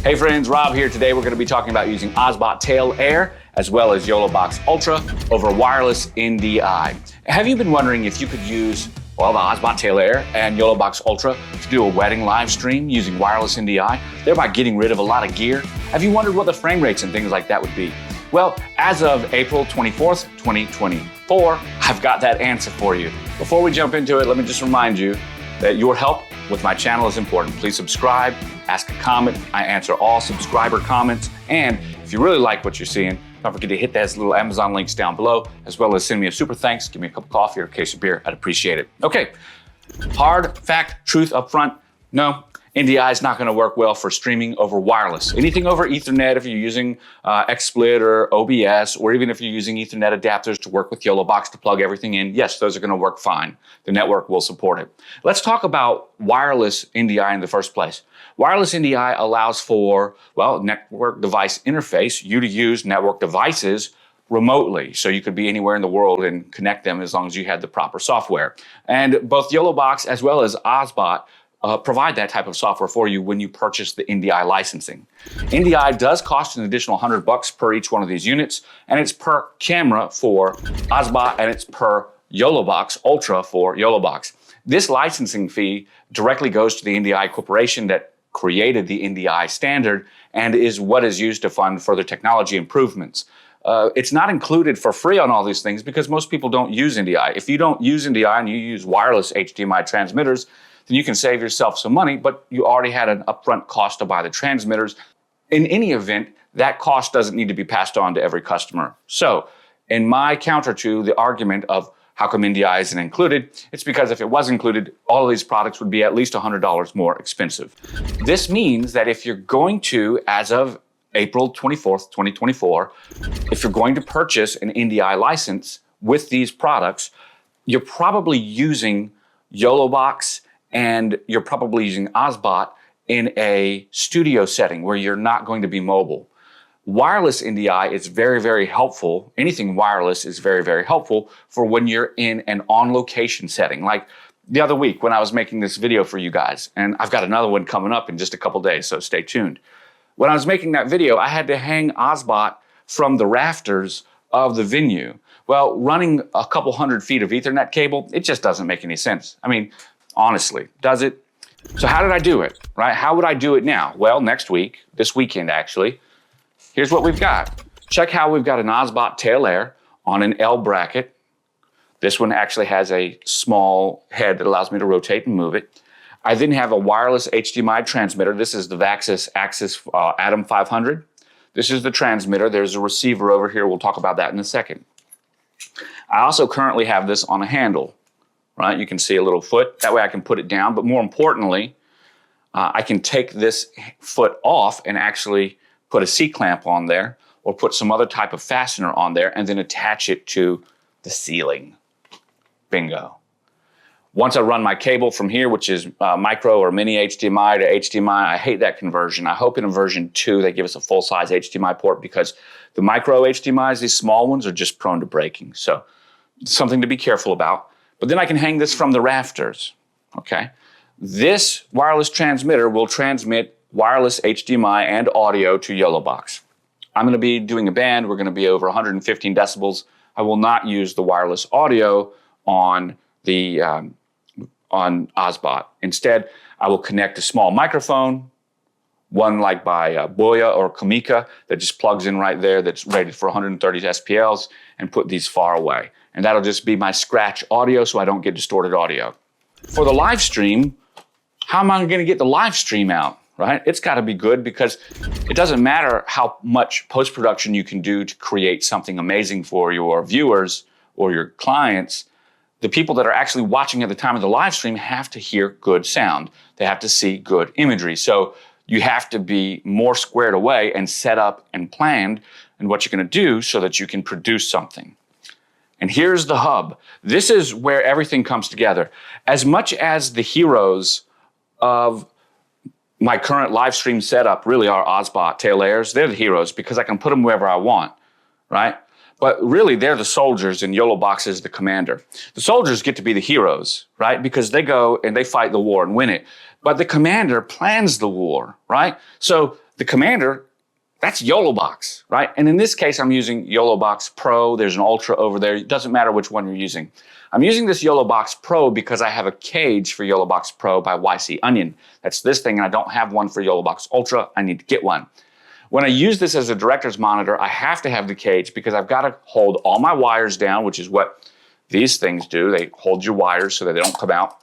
Hey friends, Rob here. Today we're going to be talking about using Obsbot Tail Air as well as YoloBox Ultra over wireless NDI. Have you been wondering if you could use, well, the Obsbot Tail Air and YoloBox Ultra to do a wedding live stream using wireless NDI, thereby getting rid of a lot of gear? Have you wondered what the frame rates and things like that would be? Well, as of April 24th, 2024, I've got that answer for you. Before we jump into it, let me just remind you that your help with my channel is important. Please subscribe, ask a comment. I answer all subscriber comments. And if you really like what you're seeing, don't forget to hit those little Amazon links down below, as well as send me a super thanks, give me a cup of coffee or a case of beer. I'd appreciate it. Okay, hard fact, truth up front. No, NDI is not going to work well for streaming over wireless. Anything over Ethernet, if you're using XSplit or OBS, or even if you're using Ethernet adapters to work with YoloBox to plug everything in, yes, those are going to work fine. The network will support it. Let's talk about wireless NDI in the first place. Wireless NDI allows for, well, network device interface, you to use network devices remotely. So you could be anywhere in the world and connect them as long as you had the proper software. And both YoloBox as well as Obsbot provide that type of software for you when you purchase the NDI licensing. NDI does cost an additional $100 per each one of these units, and it's per camera for Obsbot, and it's per YoloBox Ultra for YoloBox. This licensing fee directly goes to the NDI corporation that created the NDI standard and is what is used to fund further technology improvements. It's not included for free on all these things because most people don't use NDI. If you don't use NDI and you use wireless HDMI transmitters, then you can save yourself some money, but you already had an upfront cost to buy the transmitters. In any event, that cost doesn't need to be passed on to every customer. So, in my counter to the argument of how come NDI isn't included, it's because if it was included, all of these products would be at least $100 more expensive. This means that if you're going to, as of April 24th, 2024, if you're going to purchase an NDI license with these products, you're probably using YoloBox and you're probably using Obsbot in a studio setting where you're not going to be mobile. Wireless NDI is very, very helpful. Anything wireless is very, very helpful for when you're in an on-location setting. Like the other week when I was making this video for you guys, and I've got another one coming up in just a couple days, so stay tuned. When I was making that video, I had to hang Obsbot from the rafters of the venue. Well, running a couple hundred feet of Ethernet cable, it just doesn't make any sense. I mean, honestly, does it? So how did I do it, right? How would I do it now? Well, next week, this weekend actually, here's what we've got. Check how we've got an Obsbot Tail Air on an L bracket. This one actually has a small head that allows me to rotate and move it. I then have a wireless HDMI transmitter. This is the Vaxis Axis Atom 500. This is the transmitter. There's a receiver over here. We'll talk about that in a second. I also currently have this on a handle, right? You can see a little foot. That way I can put it down. But more importantly, I can take this foot off and actually put a C-clamp on there or put some other type of fastener on there and then attach it to the ceiling. Bingo. Once I run my cable from here, which is micro or mini HDMI to HDMI, I hate that conversion. I hope in a version 2 they give us a full-size HDMI port because the micro HDMIs, these small ones, are just prone to breaking. So something to be careful about. But then I can hang this from the rafters, okay? This wireless transmitter will transmit wireless HDMI and audio to YoloBox. I'm gonna be doing a band. We're gonna be over 115 decibels. I will not use the wireless audio on the on Obsbot. Instead, I will connect a small microphone, one like by Boya or Kamika that just plugs in right there that's rated for 130 SPLs and put these far away. And that'll just be my scratch audio so I don't get distorted audio. For the live stream, how am I gonna get the live stream out, right? It's gotta be good because it doesn't matter how much post-production you can do to create something amazing for your viewers or your clients. The people that are actually watching at the time of the live stream have to hear good sound. They have to see good imagery. So you have to be more squared away and set up and planned in what you're gonna do so that you can produce something. And here's the hub. This is where everything comes together. As much as the heroes of my current live stream setup really are Obsbot Tail Airs, they're the heroes because I can put them wherever I want, right? But really, they're the soldiers and YoloBox is the commander. The soldiers get to be the heroes, right? Because they go and they fight the war and win it. but the commander plans the war, right? So the commander, that's YoloBox, right? And in this case, I'm using YoloBox Pro. There's an Ultra over there. It doesn't matter which one you're using. I'm using this YoloBox Pro because I have a cage for YoloBox Pro by YC Onion. That's this thing, and I don't have one for YoloBox Ultra. I need to get one. When I use this as a director's monitor, I have to have the cage because I've got to hold all my wires down, which is what these things do. They hold your wires so that they don't come out,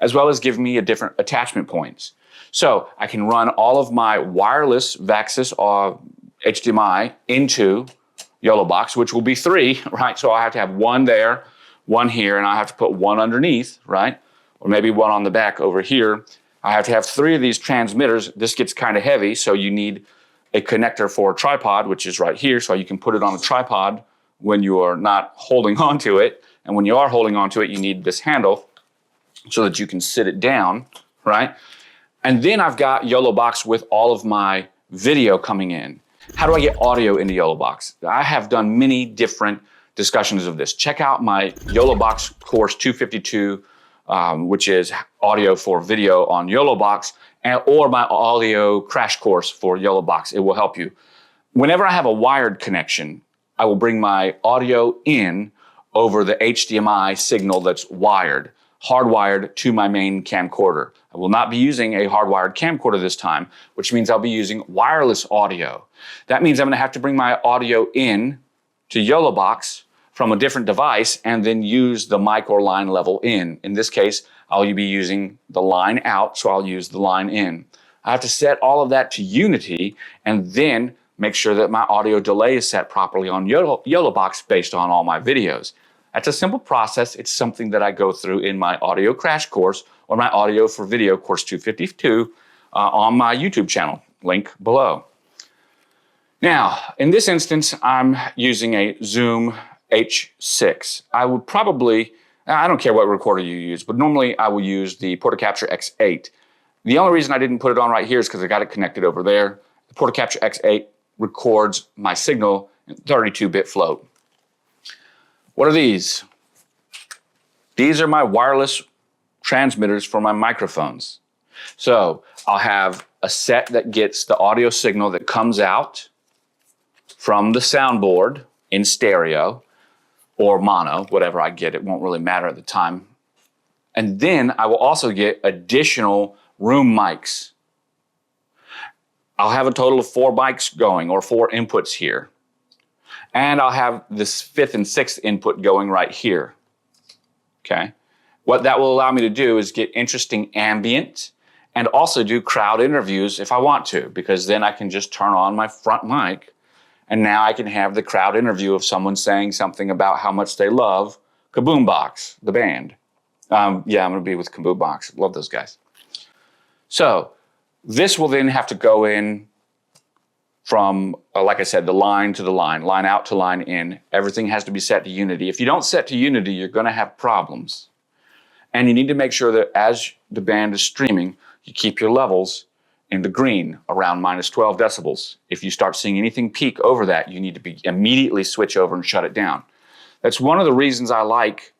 as well as give me a different attachment points. So I can run all of my wireless VAXIS or HDMI into YoloBox, which will be 3, right? So I have to have one there, one here, and I have to put one underneath, right? Or maybe one on the back over here. I have to have 3 of these transmitters. This gets kind of heavy, so you need a connector for a tripod, which is right here, so you can put it on a tripod when you are not holding onto it. And when you are holding onto it, you need this handle so that you can sit it down, right? And then I've got YoloBox with all of my video coming in. How do I get audio into YoloBox? I have done many different discussions of this. Check out my YoloBox course 252, which is audio for video on YoloBox, or my audio crash course for YoloBox. It will help you. Whenever I have a wired connection, I will bring my audio in over the HDMI signal that's wired, hardwired to my main camcorder. I will not be using a hardwired camcorder this time, which means I'll be using wireless audio. That means I'm gonna have to bring my audio in to YoloBox from a different device and then use the mic or line level in. In this case, I'll be using the line out, so I'll use the line in. I have to set all of that to Unity and then make sure that my audio delay is set properly on YoloBox based on all my videos. That's a simple process. It's something that I go through in my audio crash course or my audio for video course 252 on my YouTube channel, link below. Now, in this instance, I'm using a Zoom H6. I would probably, I don't care what recorder you use, but normally I will use the Portacapture X8. The only reason I didn't put it on right here is because I got it connected over there. The Portacapture X8 records my signal in 32-bit float. What are these? These are my wireless transmitters for my microphones. So I'll have a set that gets the audio signal that comes out from the soundboard in stereo or mono, whatever I get, it won't really matter at the time. And then I will also get additional room mics. I'll have a total of 4 mics going, or 4 inputs here. And I'll have this 5th and 6th input going right here, okay? What that will allow me to do is get interesting ambient and also do crowd interviews if I want to, because then I can just turn on my front mic and now I can have the crowd interview of someone saying something about how much they love Kaboombox, the band. Yeah, I'm gonna be with Kaboombox, love those guys. So this will then have to go in from, like I said, the line to the line out to line in. Everything has to be set to Unity. If you don't set to Unity, you're gonna have problems. And you need to make sure that as the band is streaming, you keep your levels in the green around -12 decibels. If you start seeing anything peak over that, you need to immediately switch over and shut it down. That's one of the reasons I like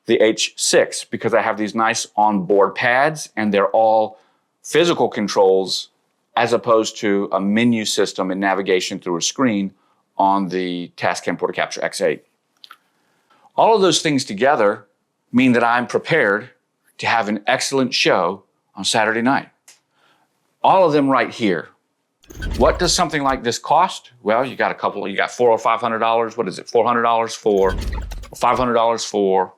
the H6, because I have these nice onboard pads and they're all physical controls as opposed to a menu system and navigation through a screen on the Tascam Portacapture X8. All of those things together mean that I'm prepared to have an excellent show on Saturday night. All of them right here. What does something like this cost? Well, you got $400 or $500. What is it? $400 for, $500 for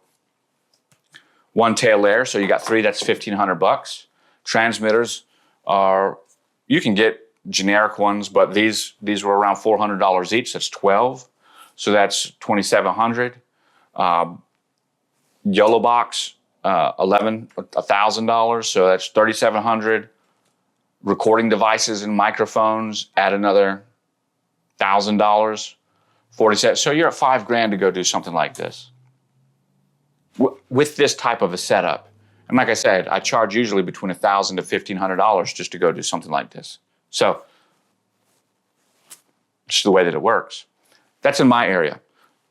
one tail layer. So you got 3, that's $1,500. Transmitters are, you can get generic ones, but these were around $400 each. That's 12. So that's $2,700. YoloBox, $1,000. So that's $3,700. Recording devices and microphones, add another $1,000, 47. So you're at $5,000 to go do something like this with this type of a setup. And like I said, I charge usually between $1,000 to $1,500 just to go do something like this. So just the way that it works. That's in my area.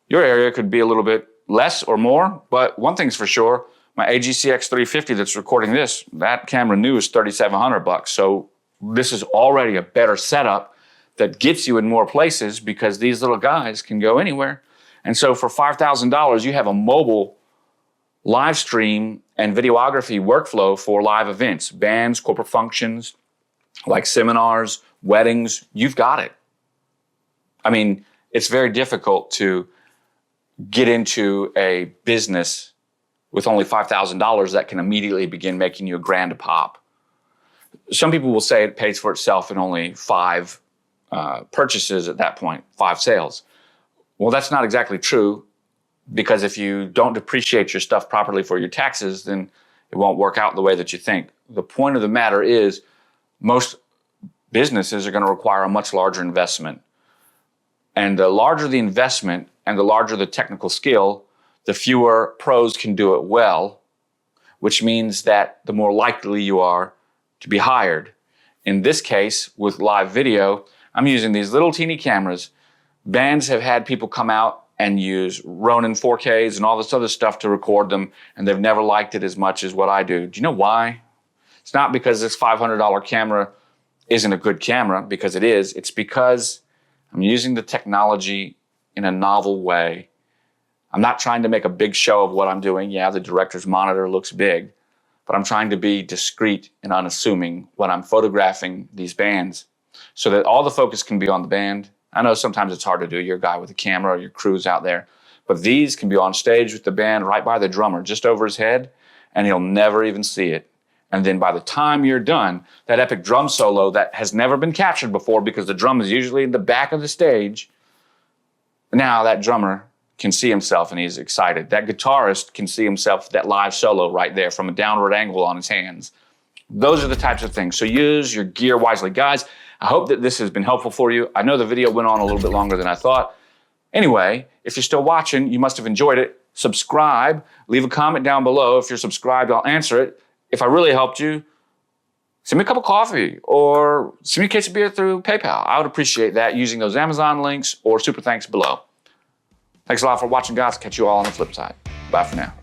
Your area could be a little bit less or more, but one thing's for sure, My AGCX 350 that's recording this, that camera new is $3,700. So this is already a better setup that gets you in more places because these little guys can go anywhere. And so for $5,000, you have a mobile live stream and videography workflow for live events, bands, corporate functions, like seminars, weddings. You've got it. I mean, it's very difficult to get into a business with only $5,000 that can immediately begin making you $1,000 a pop. Some people will say it pays for itself in only 5 purchases at that point, 5 sales. Well, that's not exactly true, because if you don't depreciate your stuff properly for your taxes, then it won't work out the way that you think. The point of the matter is most businesses are going to require a much larger investment. And the larger the investment and the larger the technical skill, the fewer pros can do it well, which means that the more likely you are to be hired. In this case, with live video, I'm using these little teeny cameras. Bands have had people come out and use Ronin 4Ks and all this other stuff to record them, and they've never liked it as much as what I do. Do you know why? It's not because this $500 camera isn't a good camera, because it is. It's because I'm using the technology in a novel way. I'm not trying to make a big show of what I'm doing. Yeah, the director's monitor looks big, but I'm trying to be discreet and unassuming when I'm photographing these bands so that all the focus can be on the band. I know sometimes it's hard to do. You're a guy with a camera, or your crew's out there, but these can be on stage with the band right by the drummer, just over his head, and he'll never even see it. And then by the time you're done, that epic drum solo that has never been captured before because the drum is usually in the back of the stage, now that drummer can see himself and he's excited. That guitarist can see himself, that live solo right there from a downward angle on his hands. Those are the types of things. So use your gear wisely. Guys, I hope that this has been helpful for you. I know the video went on a little bit longer than I thought. Anyway, if you're still watching, you must have enjoyed it. Subscribe, leave a comment down below. If you're subscribed, I'll answer it. If I really helped you, send me a cup of coffee or send me a case of beer through PayPal. I would appreciate that using those Amazon links or super thanks below. Thanks a lot for watching, guys. Catch you all on the flip side. Bye for now.